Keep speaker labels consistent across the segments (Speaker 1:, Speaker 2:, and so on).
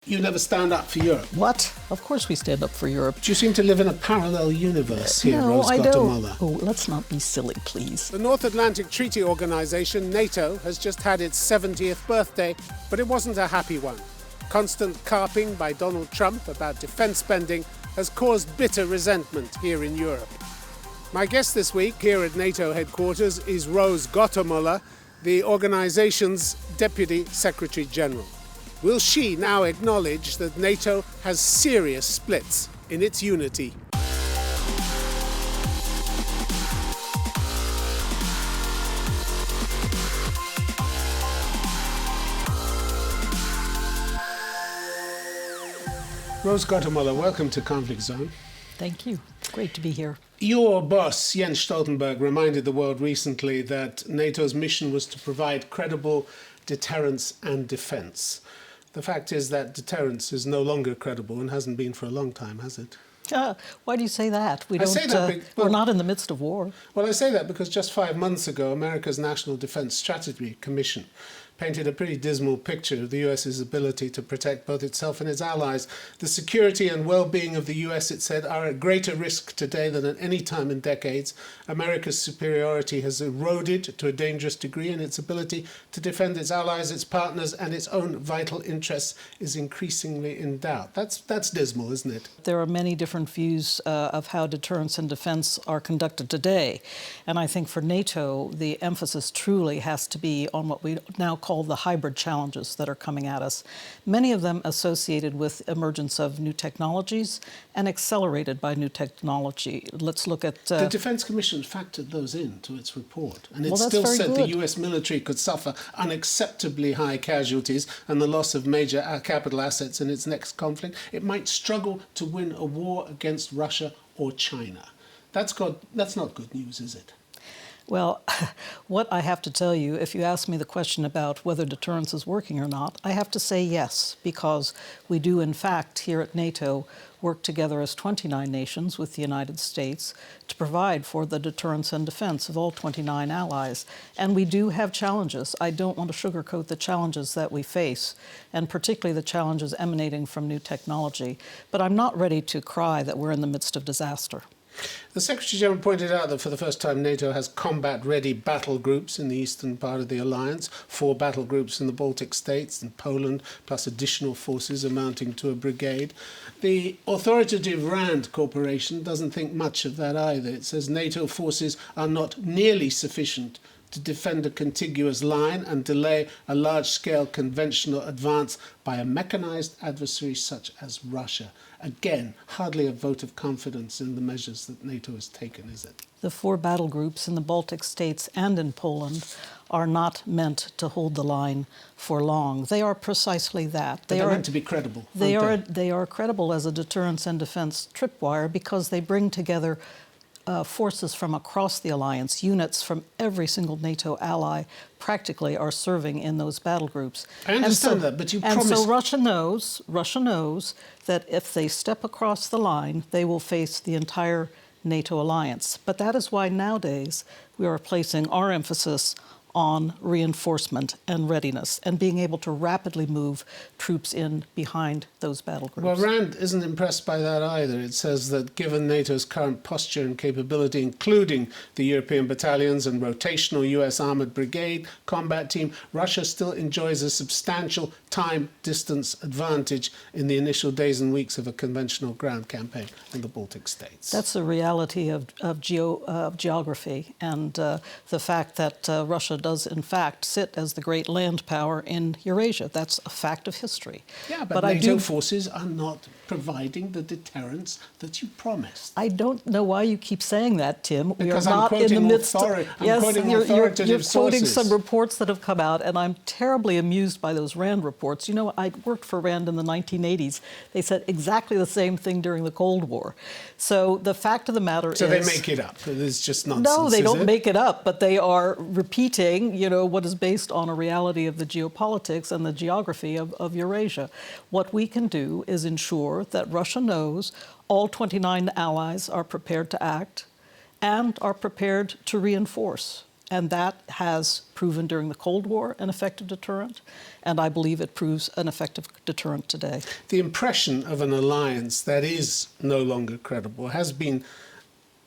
Speaker 1: You never stand up for Europe.
Speaker 2: What? Of course we stand up for Europe.
Speaker 1: Do you seem to live in a parallel universe here,
Speaker 2: No,
Speaker 1: Rose
Speaker 2: I
Speaker 1: Gottemoeller?
Speaker 2: don't. Oh, let's not be silly, please.
Speaker 3: The North Atlantic Treaty Organization, NATO, has just had its 70th birthday, but it wasn't a happy one. Constant carping by Donald Trump about defense spending has caused bitter resentment here in Europe. My guest this week here at NATO headquarters is Rose Gottemoeller, the organization's Deputy Secretary General. Will she now acknowledge that NATO has serious splits in its unity?
Speaker 1: Rose Gottemoeller, welcome to Conflict Zone.
Speaker 2: Thank you. Great to be here.
Speaker 1: Your boss, Jens Stoltenberg, reminded the world recently that NATO's mission was to provide credible deterrence and defense. The fact is that deterrence is no longer credible and hasn't been for a long time, has it?
Speaker 2: Why do you say that?
Speaker 1: We're
Speaker 2: not in the midst of war.
Speaker 1: Well, I say that because just 5 months ago, America's National Defense Strategy Commission painted a pretty dismal picture of the US's ability to protect both itself and its allies. The security and well-being of the US, it said, are at greater risk today than at any time in decades. America's superiority has eroded to a dangerous degree, and its ability to defend its allies, its partners, and its own vital interests is increasingly in doubt. That's dismal, isn't it?
Speaker 2: There are many different views of how deterrence and defense are conducted today. And I think for NATO, the emphasis truly has to be on what we now call the hybrid challenges that are coming at us, many of them associated with emergence of new technologies and accelerated by new technology. Let's look at...
Speaker 1: The Defense Commission factored those into its report, and it
Speaker 2: Well,
Speaker 1: still said
Speaker 2: good.
Speaker 1: the US military could suffer unacceptably high casualties and the loss of major capital assets in its next conflict. It might struggle to win a war against Russia or China. That's not good news, is it?
Speaker 2: Well, what I have to tell you, if you ask me the question about whether deterrence is working or not, I have to say yes, because we do, in fact, here at NATO, work together as 29 nations with the United States to provide for the deterrence and defense of all 29 allies. And we do have challenges. I don't want to sugarcoat the challenges that we face, and particularly the challenges emanating from new technology. But I'm not ready to cry that we're in the midst of disaster.
Speaker 1: The Secretary-General pointed out that for the first time NATO has combat-ready battle groups in the eastern part of the alliance, 4 battle groups in the Baltic states and Poland, plus additional forces amounting to a brigade. The authoritative RAND Corporation doesn't think much of that either. It says NATO forces are not nearly sufficient to defend a contiguous line and delay a large-scale conventional advance by a mechanized adversary such as Russia. Again, hardly a vote of confidence in the measures that NATO has taken, is it?
Speaker 2: The 4 battle groups in the Baltic states and in Poland are not meant to hold the line for long. They are precisely that.
Speaker 1: They're meant to be credible. They
Speaker 2: are credible as a deterrence and defense tripwire because they bring together forces from across the alliance. Units from every single NATO ally practically are serving in those battle groups.
Speaker 1: I understand that, but you promised...
Speaker 2: And so Russia knows that if they step across the line, they will face the entire NATO alliance. But that is why nowadays we are placing our emphasis on reinforcement and readiness and being able to rapidly move troops in behind those battle groups.
Speaker 1: Well, RAND isn't impressed by that either. It says that given NATO's current posture and capability, including the European battalions and rotational US Armored Brigade combat team, Russia still enjoys a substantial time-distance advantage in the initial days and weeks of a conventional ground campaign in the Baltic states.
Speaker 2: That's the reality of geography and the fact that Russia does, in fact, sit as the great land power in Eurasia. That's a fact of history.
Speaker 1: Yeah, but NATO forces are not providing the deterrence that you promised.
Speaker 2: I don't know why you keep saying that, Tim.
Speaker 1: Because
Speaker 2: we are not in the midst of...
Speaker 1: Yes,
Speaker 2: you're quoting some reports that have come out, and I'm terribly amused by those RAND reports. You know, I worked for RAND in the 1980s. They said exactly the same thing during the Cold War. So the fact of the matter is...
Speaker 1: So they make it up. It's just nonsense,
Speaker 2: No, they don't make it up, but they are repeating, you know, what is based on a reality of the geopolitics and the geography of Eurasia. What we can do is ensure that Russia knows all 29 allies are prepared to act and are prepared to reinforce. And that has proven during the Cold War an effective deterrent, and I believe it proves an effective deterrent today.
Speaker 1: The impression of an alliance that is no longer credible has been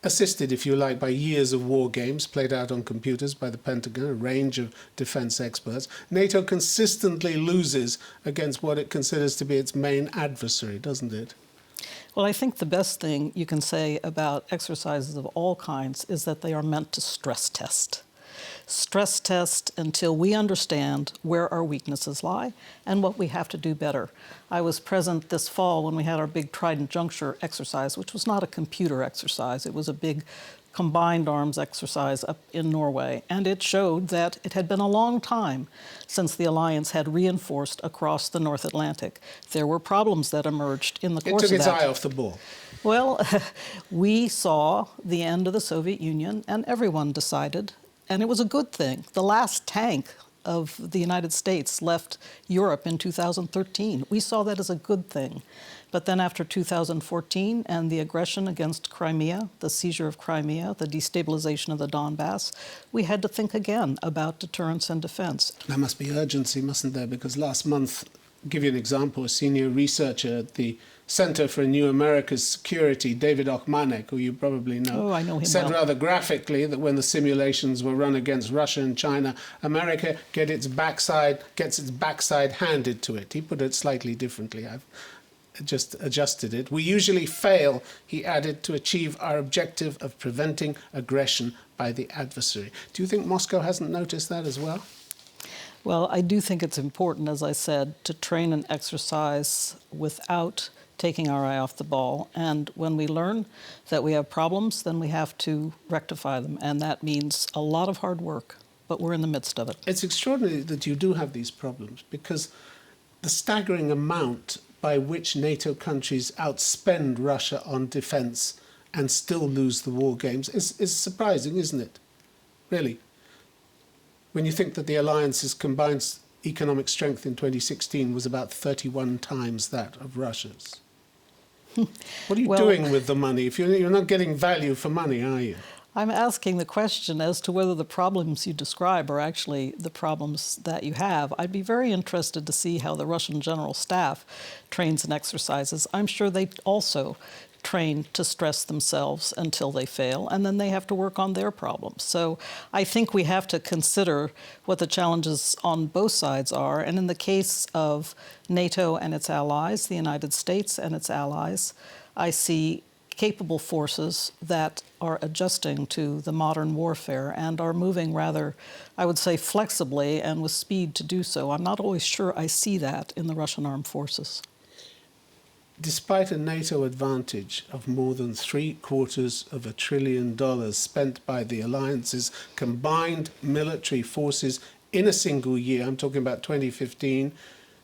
Speaker 1: assisted, if you like, by years of war games played out on computers by the Pentagon, a range of defense experts. NATO consistently loses against what it considers to be its main adversary, doesn't it?
Speaker 2: Well, I think the best thing you can say about exercises of all kinds is that they are meant to stress test. Stress test until we understand where our weaknesses lie and what we have to do better. I was present this fall when we had our big Trident Juncture exercise, which was not a computer exercise. It was a big combined arms exercise up in Norway, and it showed that it had been a long time since the alliance had reinforced across the North Atlantic. There were problems that emerged in the course of that.
Speaker 1: It took its eye off the ball.
Speaker 2: Well, we saw the end of the Soviet Union, and everyone decided, and it was a good thing. The last tank of the United States left Europe in 2013. We saw that as a good thing. But then after 2014 and the aggression against Crimea, the seizure of Crimea, the destabilization of the Donbass, we had to think again about deterrence and defense.
Speaker 1: There must be urgency, mustn't there? Because last month, I'll give you an example, a senior researcher at the Center for New America's Security, David Ochmanek, who you probably know,
Speaker 2: I know him
Speaker 1: said
Speaker 2: well.
Speaker 1: rather graphically that when the simulations were run against Russia and China, America gets its backside handed to it. He put it slightly differently. I've just adjusted it. We usually fail, he added, to achieve our objective of preventing aggression by the adversary. Do you think Moscow hasn't noticed that as well?
Speaker 2: Well, I do think it's important, as I said, to train and exercise without taking our eye off the ball. And when we learn that we have problems, then we have to rectify them. And that means a lot of hard work, but we're in the midst of it.
Speaker 1: It's extraordinary that you do have these problems, because the staggering amount by which NATO countries outspend Russia on defense and still lose the war games is surprising, isn't it? Really. When you think that the alliance's combined economic strength in 2016 was about 31 times that of Russia's. What are you doing with the money? If you're not getting value for money, are you?
Speaker 2: I'm asking the question as to whether the problems you describe are actually the problems that you have. I'd be very interested to see how the Russian General Staff trains and exercises. I'm sure they also train to stress themselves until they fail, and then they have to work on their problems. So I think we have to consider what the challenges on both sides are. And in the case of NATO and its allies, the United States and its allies, I see capable forces that are adjusting to the modern warfare and are moving rather, I would say, flexibly and with speed to do so. I'm not always sure I see that in the Russian armed forces.
Speaker 1: Despite a NATO advantage of more than $750 billion spent by the alliance's combined military forces in a single year, I'm talking about 2015,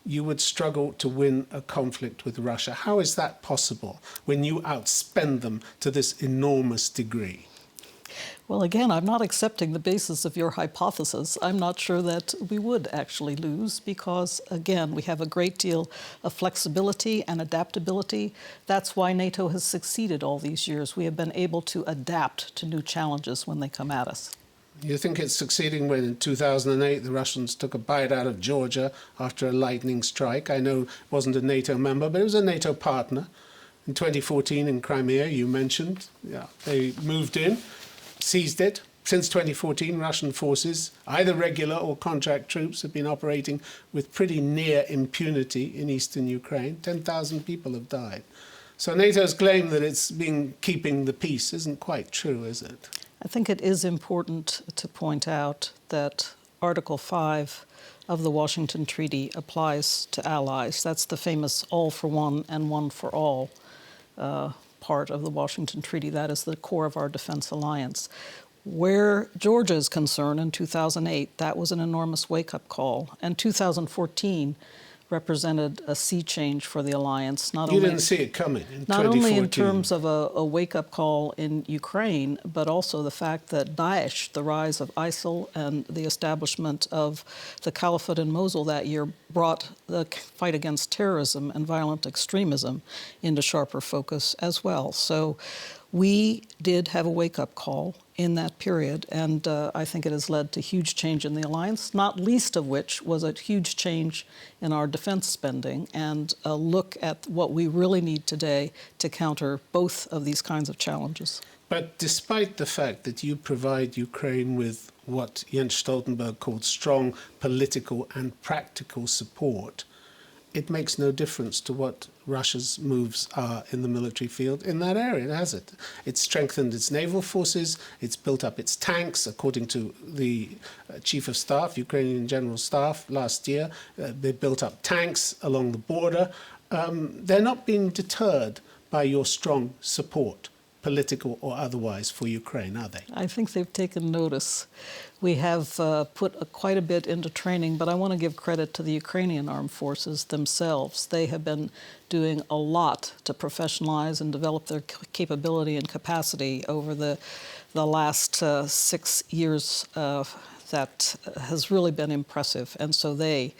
Speaker 1: you would struggle to win a conflict with Russia. How is that possible when you outspend them to this enormous degree?
Speaker 2: Well, again, I'm not accepting the basis of your hypothesis. I'm not sure that we would actually lose because, again, we have a great deal of flexibility and adaptability. That's why NATO has succeeded all these years. We have been able to adapt to new challenges when they come at us.
Speaker 1: You think it's succeeding when in 2008 the Russians took a bite out of Georgia after a lightning strike? I know it wasn't a NATO member, but it was a NATO partner. In 2014 in Crimea, you mentioned, they moved in, seized it. Since 2014, Russian forces, either regular or contract troops, have been operating with pretty near impunity in eastern Ukraine. 10,000 people have died. So NATO's claim that it's been keeping the peace isn't quite true, is it?
Speaker 2: I think it is important to point out that Article 5 of the Washington Treaty applies to allies. That's the famous all for one and one for all part of the Washington Treaty. That is the core of our defense alliance. Where Georgia is concerned in 2008, that was an enormous wake-up call. And 2014 represented a sea change for the alliance.
Speaker 1: You didn't see it coming in 2014.
Speaker 2: Not only in terms of a wake-up call in Ukraine, but also the fact that Daesh, the rise of ISIL, and the establishment of the Caliphate in Mosul that year brought the fight against terrorism and violent extremism into sharper focus as well. So we did have a wake-up call in that period, and I think it has led to huge change in the alliance, not least of which was a huge change in our defense spending and a look at what we really need today to counter both of these kinds of challenges.
Speaker 1: But despite the fact that you provide Ukraine with what Jens Stoltenberg called strong political and practical support, it makes no difference to what Russia's moves are in the military field in that area, has it? It's strengthened its naval forces, it's built up its tanks, according to the Chief of Staff, Ukrainian General Staff, last year. They built up tanks along the border. They're not being deterred by your strong support, political or otherwise, for Ukraine, are they?
Speaker 2: I think they've taken notice. We have put quite a bit into training, but I want to give credit to the Ukrainian armed forces themselves. They have been doing a lot to professionalize and develop their capability and capacity over the last 6 years. That has really been impressive. And so they,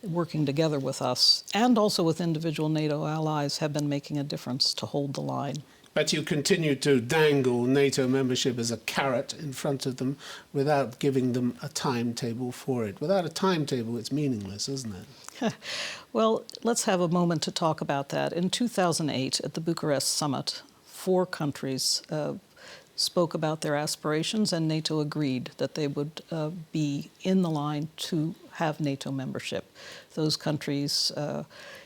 Speaker 2: working together with us and also with individual NATO allies, have been making a difference to hold the line.
Speaker 1: But you continue to dangle NATO membership as a carrot in front of them without giving them a timetable for it. Without a timetable, it's meaningless, isn't it?
Speaker 2: Well, let's have a moment to talk about that. In 2008, at the Bucharest summit, 4 countries spoke about their aspirations, and NATO agreed that they would be in the line to have NATO membership. Those countries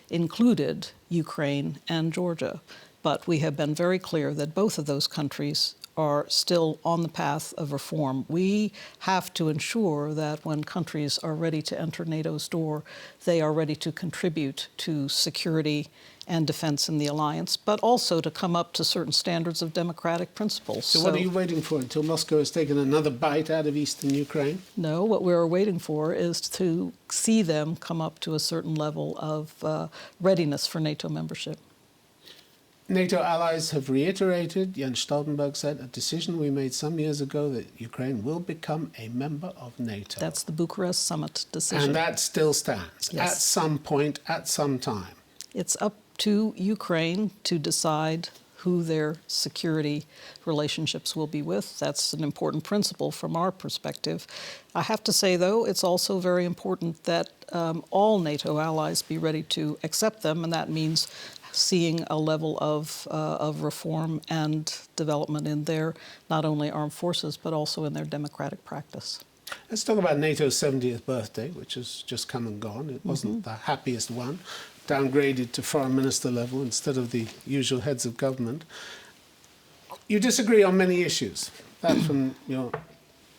Speaker 2: included Ukraine and Georgia. But we have been very clear that both of those countries are still on the path of reform. We have to ensure that when countries are ready to enter NATO's door, they are ready to contribute to security and defense in the alliance, but also to come up to certain standards of democratic principles.
Speaker 1: So what are you waiting for, until Moscow has taken another bite out of eastern Ukraine?
Speaker 2: No, what we're waiting for is to see them come up to a certain level of readiness for NATO membership.
Speaker 1: NATO allies have reiterated, Jens Stoltenberg said, a decision we made some years ago that Ukraine will become a member of NATO.
Speaker 2: That's the Bucharest summit decision.
Speaker 1: And that still stands,
Speaker 2: Yes.
Speaker 1: at some point, at some time.
Speaker 2: It's up to Ukraine to decide who their security relationships will be with. That's an important principle from our perspective. I have to say, though, it's also very important that all NATO allies be ready to accept them, and that means seeing a level of reform and development in their not only armed forces, but also in their democratic practice.
Speaker 1: Let's talk about NATO's 70th birthday, which has just come and gone. It wasn't the happiest one, downgraded to foreign minister level instead of the usual heads of government. You disagree on many issues. That from your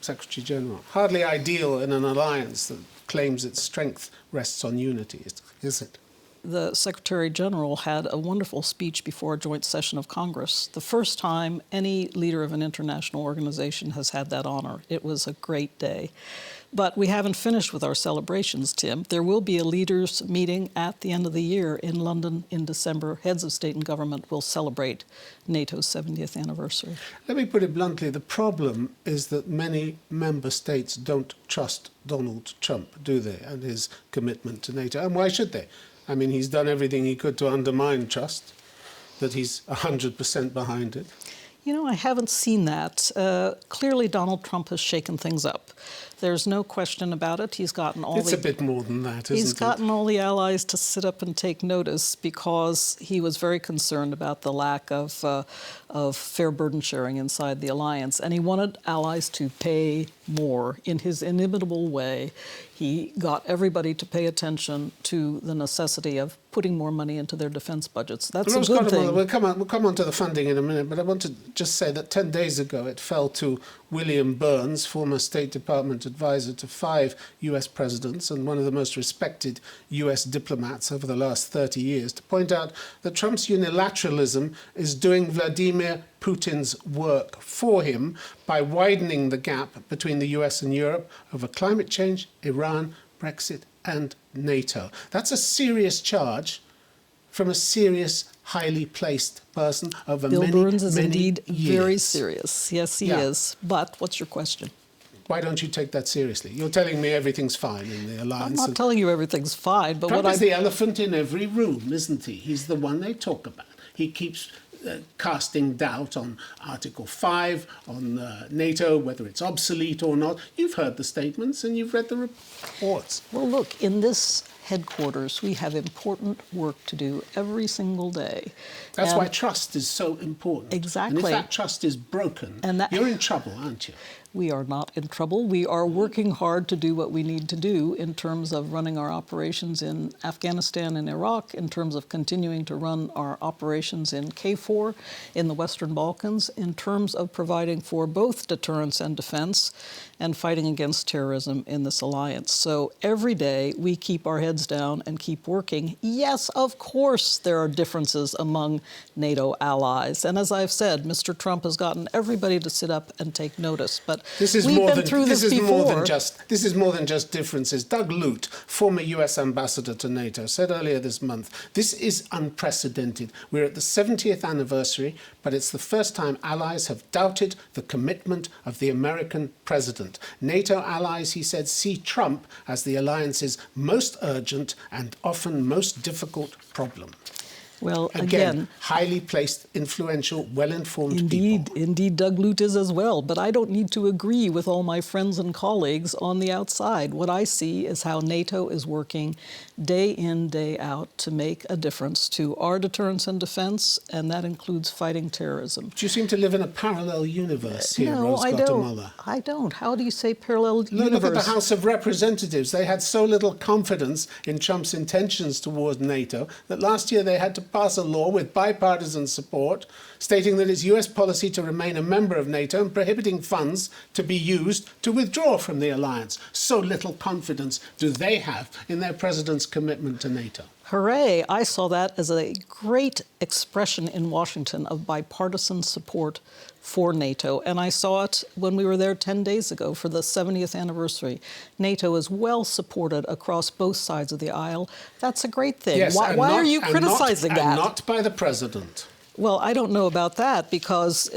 Speaker 1: Secretary General. Hardly ideal in an alliance that claims its strength rests on unity, is it?
Speaker 2: The Secretary General had a wonderful speech before a joint session of Congress. The first time any leader of an international organization has had that honor. It was a great day. But we haven't finished with our celebrations, Tim. There will be a leaders' meeting at the end of the year in London in December. Heads of state and government will celebrate NATO's 70th anniversary.
Speaker 1: Let me put it bluntly. The problem is that many member states don't trust Donald Trump, do they, and his commitment to NATO. And why should they? I mean, he's done everything he could to undermine trust, that he's 100% behind it.
Speaker 2: You know, I haven't seen that. Clearly, Donald Trump has shaken things up. There's no question about it. He's gotten all
Speaker 1: It's a bit more than that, isn't it?
Speaker 2: He's gotten all the allies to sit up and take notice because he was very concerned about the lack of fair burden sharing inside the alliance. And he wanted allies to pay more. In his inimitable way, he got everybody to pay attention to the necessity of putting more money into their defense budgets. That's a good thing.
Speaker 1: We'll come on to the funding in a minute, but I want to just say that 10 days ago it fell to William Burns, former State Department advisor to 5 US presidents and one of the most respected US diplomats over the last 30 years, to point out that Trump's unilateralism is doing Vladimir Putin's work for him by widening the gap between the US and Europe over climate change, Iran, Brexit, and NATO. That's a serious charge from a serious, highly placed person over
Speaker 2: Bill Burns is
Speaker 1: many
Speaker 2: indeed
Speaker 1: years.
Speaker 2: very serious. Yes, he is. But what's your question?
Speaker 1: Why don't you take that seriously? You're telling me everything's fine in the alliance.
Speaker 2: I'm not telling you everything's fine, but
Speaker 1: Trump
Speaker 2: what
Speaker 1: is the elephant in every room, isn't he? He's the one they talk about. He keeps casting doubt on Article 5, on NATO, whether it's obsolete or not. You've heard the statements and you've read the reports.
Speaker 2: Well, look, in this headquarters, we have important work to do every single day.
Speaker 1: That's why trust is so important.
Speaker 2: Exactly.
Speaker 1: And if that trust is broken, you're in trouble, aren't you?
Speaker 2: We are not in trouble. We are working hard to do what we need to do in terms of running our operations in Afghanistan and Iraq, in terms of continuing to run our operations in KFOR in the Western Balkans, in terms of providing for both deterrence and defense and fighting against terrorism in this alliance. So every day we keep our heads down and keep working. Yes, of course there are differences among NATO allies. And as I've said, Mr. Trump has gotten everybody to sit up and take notice. But this is more than
Speaker 1: just differences. Doug Lute, former US ambassador to NATO, said earlier this month, this is unprecedented. We're at the 70th anniversary, but it's the first time allies have doubted the commitment of the American president. NATO allies, he said, see Trump as the alliance's most urgent and often most difficult problem.
Speaker 2: Well,
Speaker 1: again, highly placed, influential, well-informed people.
Speaker 2: Indeed, Doug Lute is as well. But I don't need to agree with all my friends and colleagues on the outside. What I see is how NATO is working day in, day out to make a difference to our deterrence and defense, and that includes fighting terrorism.
Speaker 1: Do you seem to live in a parallel universe here, Rose Gottemoeller?
Speaker 2: I don't. How do you say parallel universe?
Speaker 1: Look at the House of Representatives. They had so little confidence in Trump's intentions towards NATO that last year they had to pass a law with bipartisan support stating that it's US policy to remain a member of NATO and prohibiting funds to be used to withdraw from the alliance. So little confidence do they have in their president's commitment to NATO.
Speaker 2: Hooray! I saw that as a great expression in Washington of bipartisan support for NATO. And I saw it when we were there 10 days ago for the 70th anniversary. NATO is well supported across both sides of the aisle. That's a great thing.
Speaker 1: Yes,
Speaker 2: why are you criticizing that?
Speaker 1: And not by the president.
Speaker 2: Well, I don't know about that because,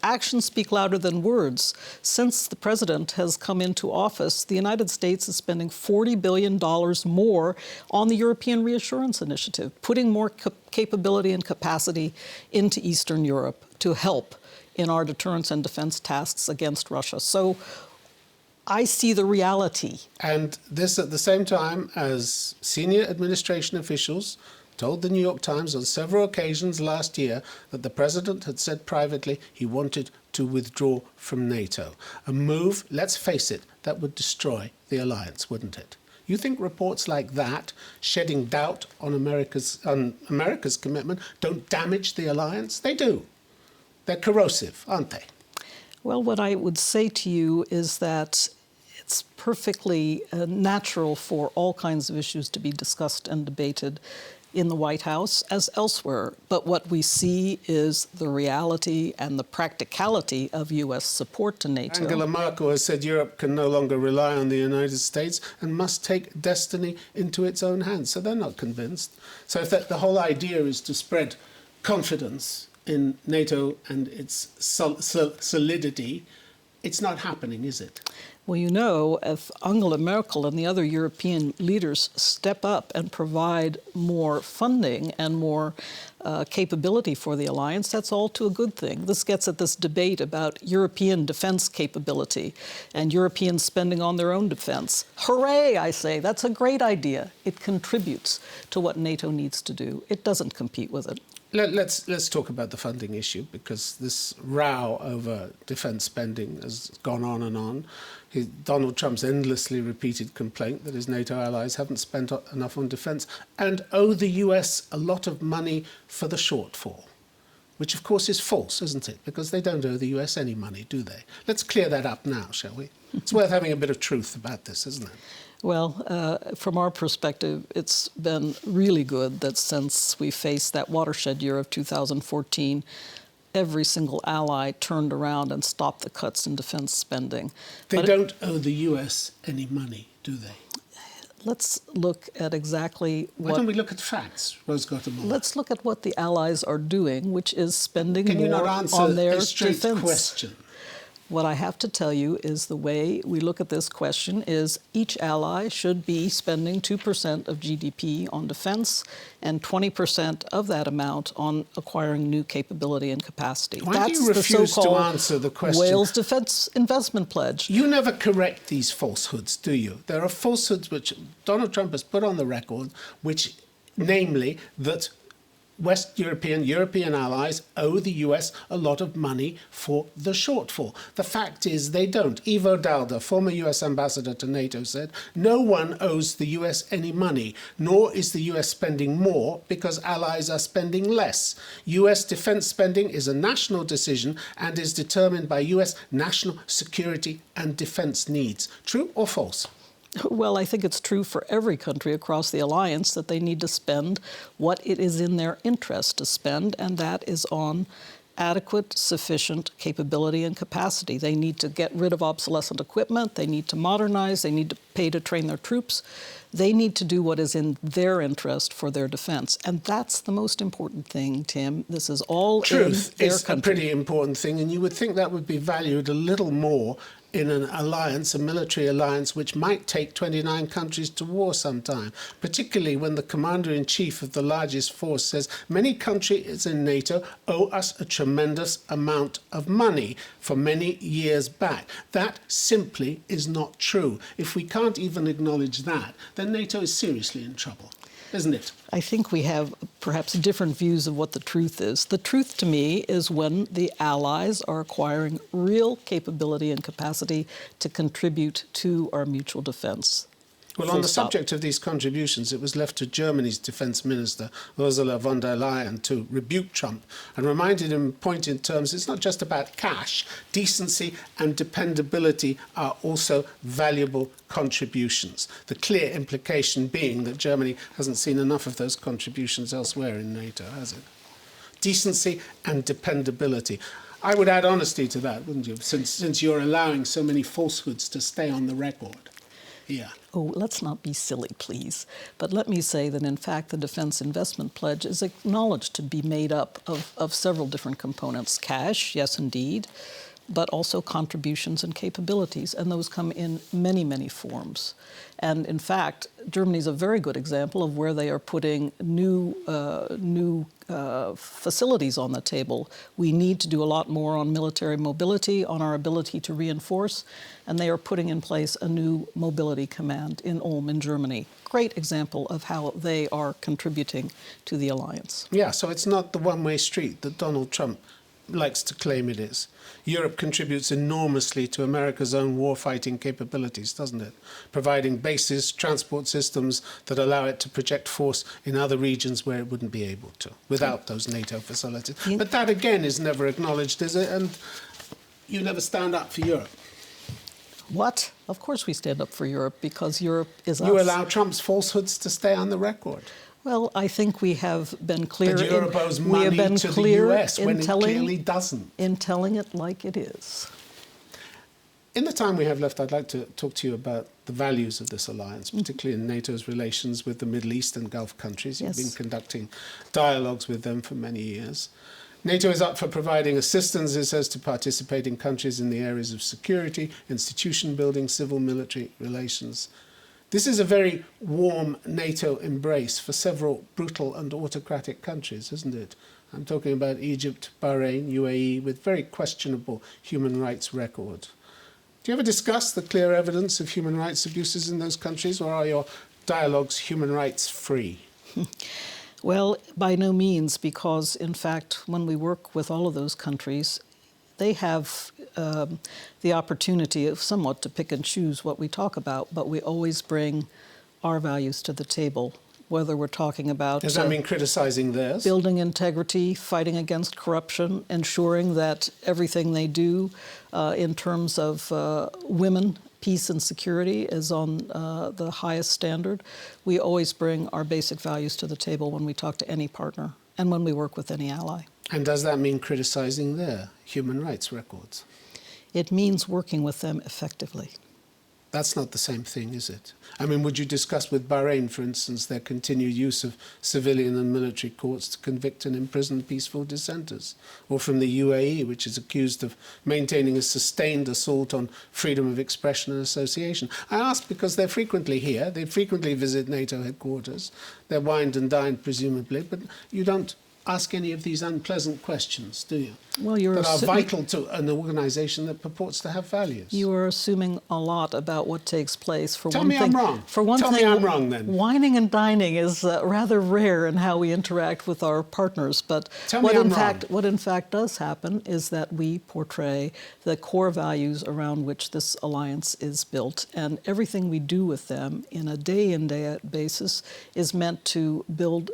Speaker 2: actions speak louder than words. Since the president has come into office, the United States is spending $40 billion more on the European Reassurance Initiative, putting more capability and capacity into Eastern Europe to help in our deterrence and defense tasks against Russia. So I see the reality.
Speaker 1: And this at the same time as senior administration officials told the New York Times on several occasions last year that the president had said privately he wanted to withdraw from NATO. A move, let's face it, that would destroy the alliance, wouldn't it? You think reports like that, shedding doubt on America's commitment, don't damage the alliance? They do. They're corrosive, aren't they?
Speaker 2: Well, what I would say to you is that it's perfectly natural for all kinds of issues to be discussed and debated in the White House as elsewhere. But what we see is the reality and the practicality of U.S. support to NATO.
Speaker 1: Angela Merkel has said Europe can no longer rely on the United States and must take destiny into its own hands. So they're not convinced. So if the whole idea is to spread confidence in NATO and its solidity, it's not happening, is it?
Speaker 2: Well, if Angela Merkel and the other European leaders step up and provide more funding and more capability for the alliance, that's all to a good thing. This gets at this debate about European defense capability and European spending on their own defense. Hooray, I say. That's a great idea. It contributes to what NATO needs to do. It doesn't compete with it.
Speaker 1: Let's talk about the funding issue, because this row over defence spending has gone on and on. Donald Trump's endlessly repeated complaint that his NATO allies haven't spent enough on defence and owe the US a lot of money for the shortfall, which of course is false, isn't it? Because they don't owe the US any money, do they? Let's clear that up now, shall we? It's worth having a bit of truth about this, isn't it?
Speaker 2: Well, from our perspective, it's been really good that since we faced that watershed year of 2014, every single ally turned around and stopped the cuts in defense spending.
Speaker 1: They don't owe the US any money, do they?
Speaker 2: Let's look at exactly what...
Speaker 1: Why don't we look at facts, Rose Gottemoeller?
Speaker 2: Let's look at what the allies are doing, which is spending
Speaker 1: more on their defense.
Speaker 2: Can you not answer
Speaker 1: a straight question?
Speaker 2: What I have to tell you is the way we look at this question is each ally should be spending 2% of GDP on defense and 20% of that amount on acquiring new capability and capacity.
Speaker 1: Why
Speaker 2: That's
Speaker 1: do you refuse
Speaker 2: the
Speaker 1: to answer the question?
Speaker 2: Wales Defence Investment Pledge.
Speaker 1: You never correct these falsehoods, do you? There are falsehoods which Donald Trump has put on the record, which, namely, that West European allies owe the US a lot of money for the shortfall. The fact is they don't. Ivo Dalda, former US ambassador to NATO, said, no one owes the US any money, nor is the US spending more because allies are spending less. US defense spending is a national decision and is determined by US national security and defense needs. True or false?
Speaker 2: Well, I think it's true for every country across the alliance that they need to spend what it is in their interest to spend, and that is on adequate, sufficient capability and capacity. They need to get rid of obsolescent equipment, they need to modernize, they need to pay to train their troops. They need to do what is in their interest for their defense. And that's the most important thing, Tim. This is all
Speaker 1: Truth
Speaker 2: in their
Speaker 1: is
Speaker 2: country.
Speaker 1: a pretty important thing, and you would think that would be valued a little more in an alliance, a military alliance, which might take 29 countries to war sometime, particularly when the commander-in-chief of the largest force says many countries in NATO owe us a tremendous amount of money for many years back. That simply is not true. If we can't even acknowledge that, then NATO is seriously in trouble, isn't it?
Speaker 2: I think we have perhaps different views of what the truth is. The truth to me is when the allies are acquiring real capability and capacity to contribute to our mutual defense.
Speaker 1: Well, on the subject of these contributions, it was left to Germany's defense minister, Ursula von der Leyen, to rebuke Trump and reminded him, point in terms, it's not just about cash. Decency and dependability are also valuable contributions. The clear implication being that Germany hasn't seen enough of those contributions elsewhere in NATO, has it? Decency and dependability. I would add honesty to that, wouldn't you, since you're allowing so many falsehoods to stay on the record. Yeah.
Speaker 2: Oh, let's not be silly, please. But let me say that, in fact, the Defense Investment Pledge is acknowledged to be made up of several different components. Cash, yes, indeed, but also contributions and capabilities, and those come in many, many forms. And in fact, Germany is a very good example of where they are putting new facilities on the table. We need to do a lot more on military mobility, on our ability to reinforce, and they are putting in place a new mobility command in Ulm in Germany. Great example of how they are contributing to the alliance.
Speaker 1: Yeah, so it's not the one-way street that Donald Trump likes to claim it is. Europe contributes enormously to America's own warfighting capabilities, doesn't it? Providing bases, transport systems that allow it to project force in other regions where it wouldn't be able to, without those NATO facilities. But that, again, is never acknowledged, is it? And you never stand up for Europe.
Speaker 2: What? Of course we stand up for Europe, because Europe is us.
Speaker 1: You allow Trump's falsehoods to stay on the record.
Speaker 2: Well, I think we have been clear.
Speaker 1: But Europe owes money to the US when it clearly doesn't.
Speaker 2: In telling it like it is.
Speaker 1: In the time we have left, I'd like to talk to you about the values of this alliance, particularly in NATO's relations with the Middle East and Gulf countries. You've been conducting dialogues with them for many years. NATO is up for providing assistance, it says, to participating countries in the areas of security, institution building, civil-military relations. This is a very warm NATO embrace for several brutal and autocratic countries, isn't it? I'm talking about Egypt, Bahrain, UAE, with very questionable human rights records. Do you ever discuss the clear evidence of human rights abuses in those countries, or are your dialogues human rights free?
Speaker 2: Well, by no means, because, in fact, when we work with all of those countries, they have the opportunity of somewhat to pick and choose what we talk about, but we always bring our values to the table, whether we're talking about...
Speaker 1: Does that mean criticizing theirs?
Speaker 2: Building integrity, fighting against corruption, ensuring that everything they do in terms of women, peace and security is on the highest standard. We always bring our basic values to the table when we talk to any partner and when we work with any ally.
Speaker 1: And does that mean criticizing their human rights records?
Speaker 2: It means working with them effectively.
Speaker 1: That's not the same thing, is it? I mean, would you discuss with Bahrain, for instance, their continued use of civilian and military courts to convict and imprison peaceful dissenters? Or from the UAE, which is accused of maintaining a sustained assault on freedom of expression and association? I ask because they're frequently here, they frequently visit NATO headquarters, they're wined and dined, presumably, but you don't ask any of these unpleasant questions, do you?
Speaker 2: Well,
Speaker 1: that are vital to an organisation that purports to have values.
Speaker 2: You are assuming a lot about what takes place.
Speaker 1: Tell me I'm wrong.
Speaker 2: For one
Speaker 1: Tell
Speaker 2: thing,
Speaker 1: me I'm wrong then.
Speaker 2: Whining and dining is rather rare in how we interact with our partners. But
Speaker 1: Tell
Speaker 2: what
Speaker 1: me
Speaker 2: in
Speaker 1: I'm
Speaker 2: fact
Speaker 1: wrong.
Speaker 2: what in fact does happen is that we portray the core values around which this alliance is built, and everything we do with them in a day-in, day-out basis is meant to build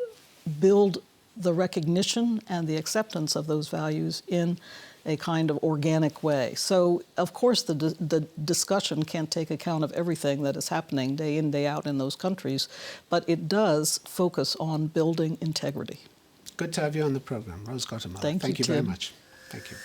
Speaker 2: the recognition and the acceptance of those values in a kind of organic way. So, of course, the discussion can't take account of everything that is happening day in, day out in those countries, but it does focus on building integrity.
Speaker 1: Good to have you on the programme, Rose Gottemoeller.
Speaker 2: Thank you,
Speaker 1: very
Speaker 2: Tim.
Speaker 1: much. Thank you.